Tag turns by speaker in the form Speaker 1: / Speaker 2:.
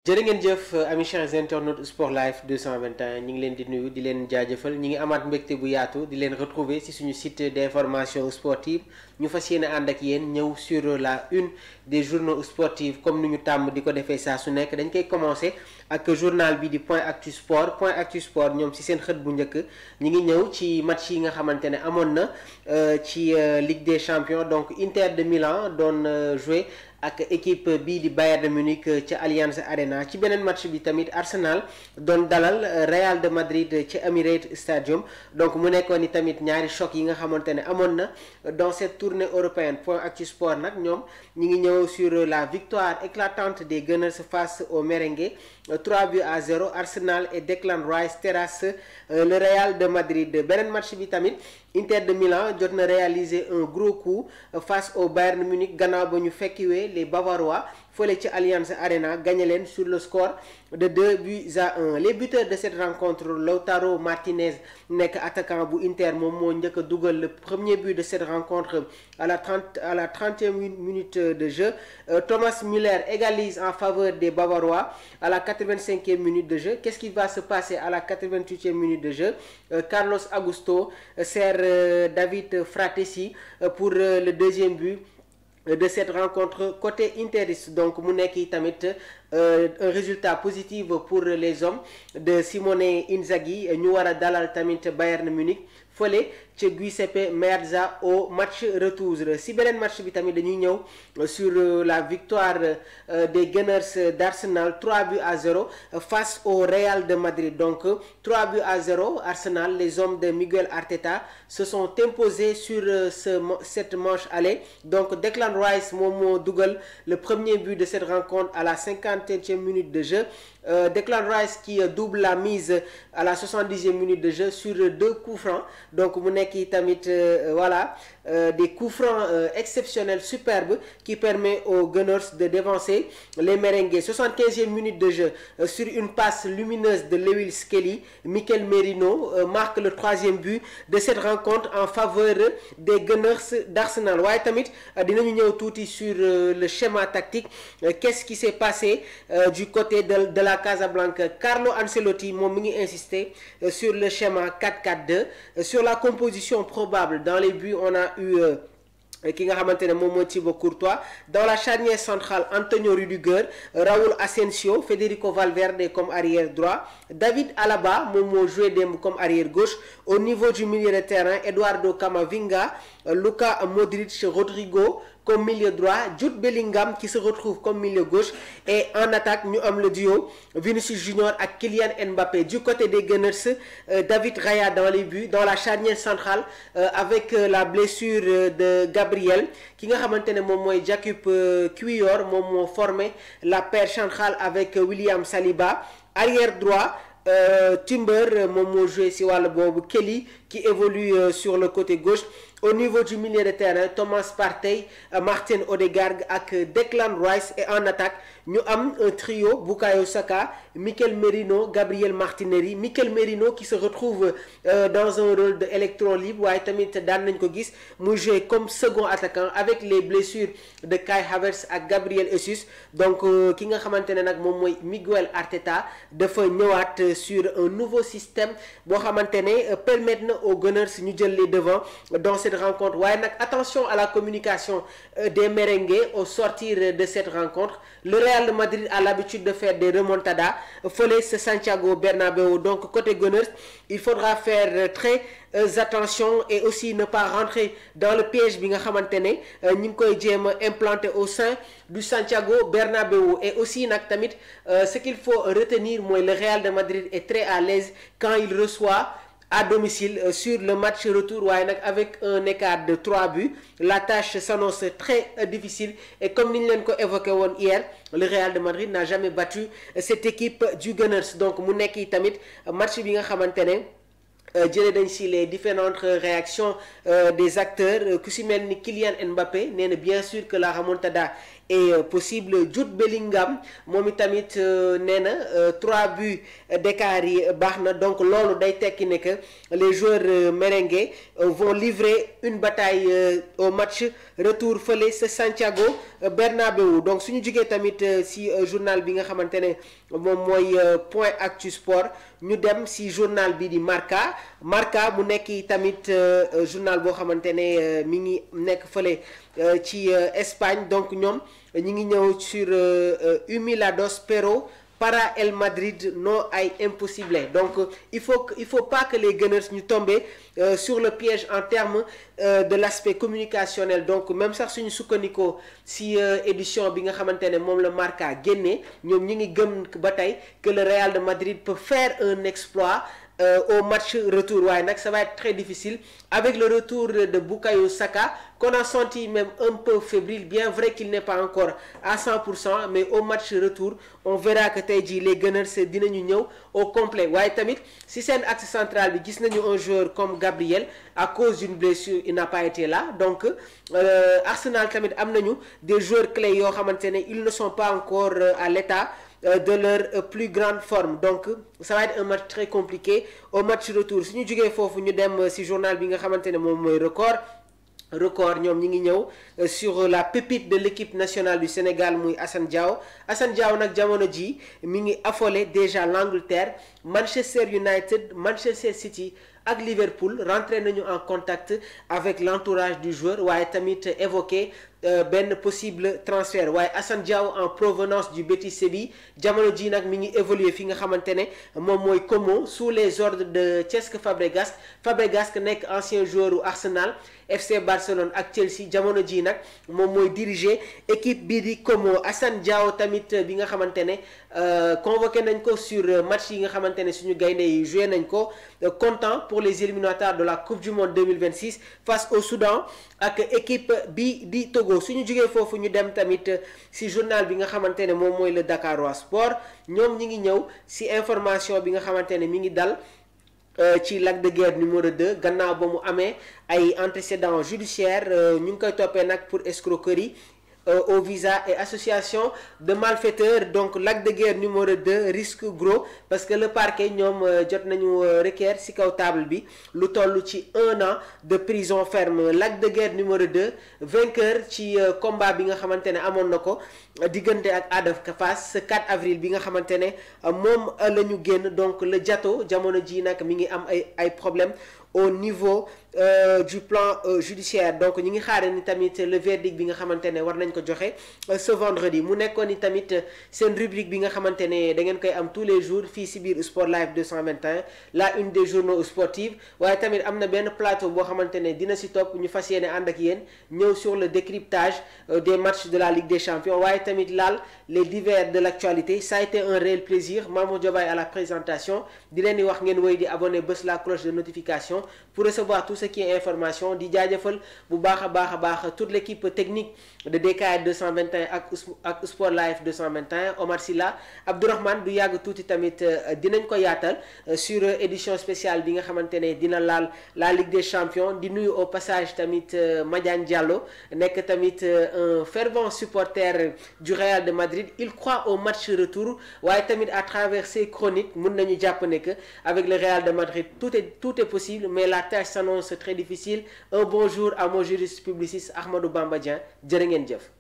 Speaker 1: jërë ngeen jëf amis chers internautes Sport Life 221 ñi ngi leen di nuyu di leen jaajëfal ñi ngi amaat mbégte bu yaatu di leen retrouver ci suñu site d'information sportive ñu fas yéene ànd ak yéen ñëw sur la une des journaux sportifs comme ni ñu tàmm di ko defee saa su nekk dañ koy commencer ak journal bi di Point Actu Sport ñoom ci seen xët bu njëkk ñi ngi ñëw ci match yi nga xamante ne amoon na ci Ligue des Champions donc Inter de Milan doon jouer ak équipe bii di Bayern de Munich ca Allianz Arena ci beneen match bi tamit Arsenal doon dalal Real de Madrid ci Emirates Stadium donc mu nekkoon ni tamit ñaari choc yi nga xamante ne amoon na dans cette tournée européenne Point Actu Sport nag ñoom ñi ngi ñëw sur la victoire éclatante des Gunners face aux Merengues 3-0 Arsenal et Declan Rice terrasse le Real de Madrid beneen match bi tamit Inter de Milan jot na réaliser un gros coup face au Bayern de Munich gannaaw ba ñu fekkiwee les Bavarois fële ci Allianz Arena gagné leen sur le score de 2-1 les buteurs de cette rencontre Lautaro Martinez nekk attaquant bu Inter moom moo njëkk a dugal le premier but de cette rencontre à la 30e minute de jeu Thomas Müller égalise en faveur des Bavarois à la 85e minute de jeu qu'est-ce qui va se passer à la 88e minute de jeu Carlos Augusto sert David Fratesi pour le deuxième but de cette rencontre côté interiste donc mu nekk tamit un résultat positif pour les hommes de Simone Inzaghi ñu war a dalal tamit Bayern Munich fële ca Giuseppe Meazza au match retour si beneen match bi tamit dañuy ñëw sur la victoire des Gunners d'Arsenal 3-0 face au Real de Madrid donc 3-0 Arsenal les hommes de Miguel Arteta se sont imposés sur cette manche aller donc Declan Rice moom moo dugal le premier but de cette rencontre à la 50e minute de jeu Declan Rice qui double la mise à la 70e minute de jeu sur 2 coups francs donc mu nekk tamit voilà des coups francs exceptionnels superbes qui permet aux Gunners de devancer les Merengues 75e minute de jeu sur une passe lumineuse de Lewis Kelly Mikel Merino marque le 3e but de cette rencontre en faveur des Gunners d'Arsenal waaye tamit dinañu ñëw tuuti sur le schéma tactique qu'est-ce qui s'est passé du côté de la Casablanca Carlo Ancelotti moom mi ngi insister sur le schéma 4-4-2 sur la composition probable dans les buts on a eu ki nga xamante ne moom moo Thibaut Courtois dans la charnière centrale Antonio Rudiger Raúl Asensio Federico Valverde comme arrière droit David Alaba moom moo joué démb comme arrière gauche au niveau du milieu de terrain Eduardo Camavinga Luka Modric Rodrigo comme milieu droit Jude Bellingham qui se retrouve comme milieu gauche et en attaque ñu am le duo Vinicius Junior ak Kylian Mbappé du côté des Gunners David Raya dans les buts dans la charnière centrale avec la blessure de Gabriel ki nga xamante ne moom mooy Jakub Kiwior moom moo formé la paire centrale avec William Saliba arrière droit Timber moom moo joué ci wàll boobu Kelly qui évolue sur le côté gauche au niveau du milieu de terrain Thomas Partey Martin Odegaard ak Declan Rice et en attaque ñu am un trio Bukayo Saka Mikel Merino Gabriel Martinelli Mikel Merino qui se retrouve dans un rôle de électron libre waaye tamit daan nañ ko gis muy jouer comme second attaquant avec les blessures de Kai Havertz ak Gabriel Jesus donc ki nga xamante ne nag moom mooy Miguel Arteta dafa ñëwaat sur un nouveau système boo xamante ne permettre na aux Gunners ñu jël les devants dans cette rencontre waaye nag attention à la communication des Merengues au sortir de cette rencontre le Real de Madrid a l'habitude de faire des remontadas fële ce Santiago Bernabéu donc côté Gunners il faudra faire très attention et aussi ne pas rentrer dans le piège bi nga xamante ne ñu ngi koy jéem a implanter au sein du Santiago Bernabéu et aussi nag tamit ce qu'il faut retenir mooy le Real de Madrid est très à l'aise quand il reçoit à domicile sur le match retour waaye nag avec un écart de 3 buts la tâche s'annonce très difficile et comme ni ñu leen ko évoqué woon hier le Real de Madrid n'a jamais battu cette équipe du Gunners donc mu nekk tamit match bi nga xamante ne jëlee dañ si les différentes réactions des acteurs ku si mel ni Kylian Mbappé nee na bien sûr que la remontada est possible. Jude Bellingham moom itamit nee na 3 buts d'écart yi baax na, donc loolu day tekki ne que les joueurs merengues vont livrer une bataille au match retour fële sa Santiago Bernabéu. donc suñu jugee tamit si journal bi nga xamante ne moom mooy Point Actu Sport, ñu dem si journal bi di Marca mu nekk tamit journal boo xamante ne mi ngi nekk fële ci Espagne. donc ñoom ñi ngi ñëw sur Humilados pero para el Madrid no hay imposible. donc il faut pas que les Gunners ñu tomber sur le piège en termes de l'aspect communicationnel. donc même sax suñu sukkandikoo si édition bi nga xamante ne moom la Marca génnee, ñoom ñi ngi gëm ba tey que le Real de Madrid peut faire un exploit au match retour. waaye nag ça va être très difficile avec le retour de Bukayo Saka qu'on a senti même un peu fébrile, bien vrai qu'il n'est pas encore à 100%, mais au match retour on verra que tey jii les Gunners dinañu ñëw au complet. waaye tamit si seen axe central bi gis nañu un joueur comme Gabriel, à cause d'une blessure il n'a pas été là. donc Arsenal tamit am nañu des joueurs clés yoo xamante ne ils ne sont pas encore à l'état de leur plus grande forme. donc ça va être un match très compliqué au match retour. suñu jógee foofu ñu dem ci journal bi nga xamante ne moom mooy record ñoom ñi ngi ñëw sur la pépite de l'équipe nationale du Sénégal muy Assane Diao nag jamono ji mi ngi affolé déjà l'Angleterre, Manchester United, Manchester City ak Liverpool rentré nañu en contact avec l'entourage du joueur, waaye tamit évoqué benn possible transfert. waaye Assane Diao en provenance du Betis Séville jamono ji nag mi ngi évoluer fi nga xamante ne moom mooy Como sous les ordres de Cesc Fabregas nekk ancien joueur u Arsenal, FC Barcelone ak Chelsea. jamono ji nag moom mooy diriger équipe bii di Como. Assane Diao tamit bi nga xamante ne convoqué nañ ko sur match yi nga xamante ne suñu gaynde yi joué nañ ko, comptant pour les éliminatoires de la Coupe du Monde 2026 face au Soudan ak équipe bi di Togo. suñu jógee foofu ñu dem tamit si journal bi nga xamante ne moom mooy le Dakarois Sport, ñoom ñi ngi ñëw si information bi nga xamante ne mi ngi dal ci Lac de Guiers numéro 2 gannaaw ba mu amee ay antécédents judiciaires. ñu ngi koy toppee nag pour escroquerie au visa et association de malfaiteurs. donc Lac de Guiers numéro 2 risque gros parce que le parquet ñoom jot nañu requérir ci kaw table bi lu toll ci 1 an de prison ferme. Lac de Guiers numéro 2 vainqueur ci combat bi nga xamante ne amoon na ko diggante ak Ada Fass ce 4 avril bi nga xamante ne moom la ñu génn. donc le Jato jamono ji nag mi ngi am ay problème au niveau du plan judiciaire. donc ñi ngi xaare ni tamit le verdict bi nga xamante ne war nañ ko joxe ce vendredi. mu nekkoon ni tamit seen rubrique bi nga xamante ne da ngeen koy am tous les jours fii si biir Sport Life 221, la une des journaux sportifs. waaye tamit am na benn plateau boo xamante ne dina si topp ñu fas yéene ànd ak yéen ñëw sur le décryptage des matchs de la Ligue des Champions, waaye tamit laal les divers de l'actualité. ça a été un réel plaisir. Mamour Diobaye à la présentation. di leen di wax ngeen woy di abonné bës la cloche de notification pour recevoir tout ce qui est information. di jaajëfal bu baax a baax toute l'équipe technique de DKR 221 ak Sport Life 221, Omar Silla, Abdourahmane. du yàgg tuuti tamit dinañ ko yaatal sur édition spéciale bi nga xamante ne dina laal la Ligue des Champions. di nuyu au passage tamit Madiane Diallo nekk tamit un fervent supporter du Real de Madrid. il croit au match retour, waaye tamit à travers ses chroniques mun nañu jàpp ne que avec le Real de Madrid tout est possible, mais la tâche s'annonce très difficile. un bonjour à mon juriste publiciste Ahmadou Bamba Dieng. jërë ngeen jëf.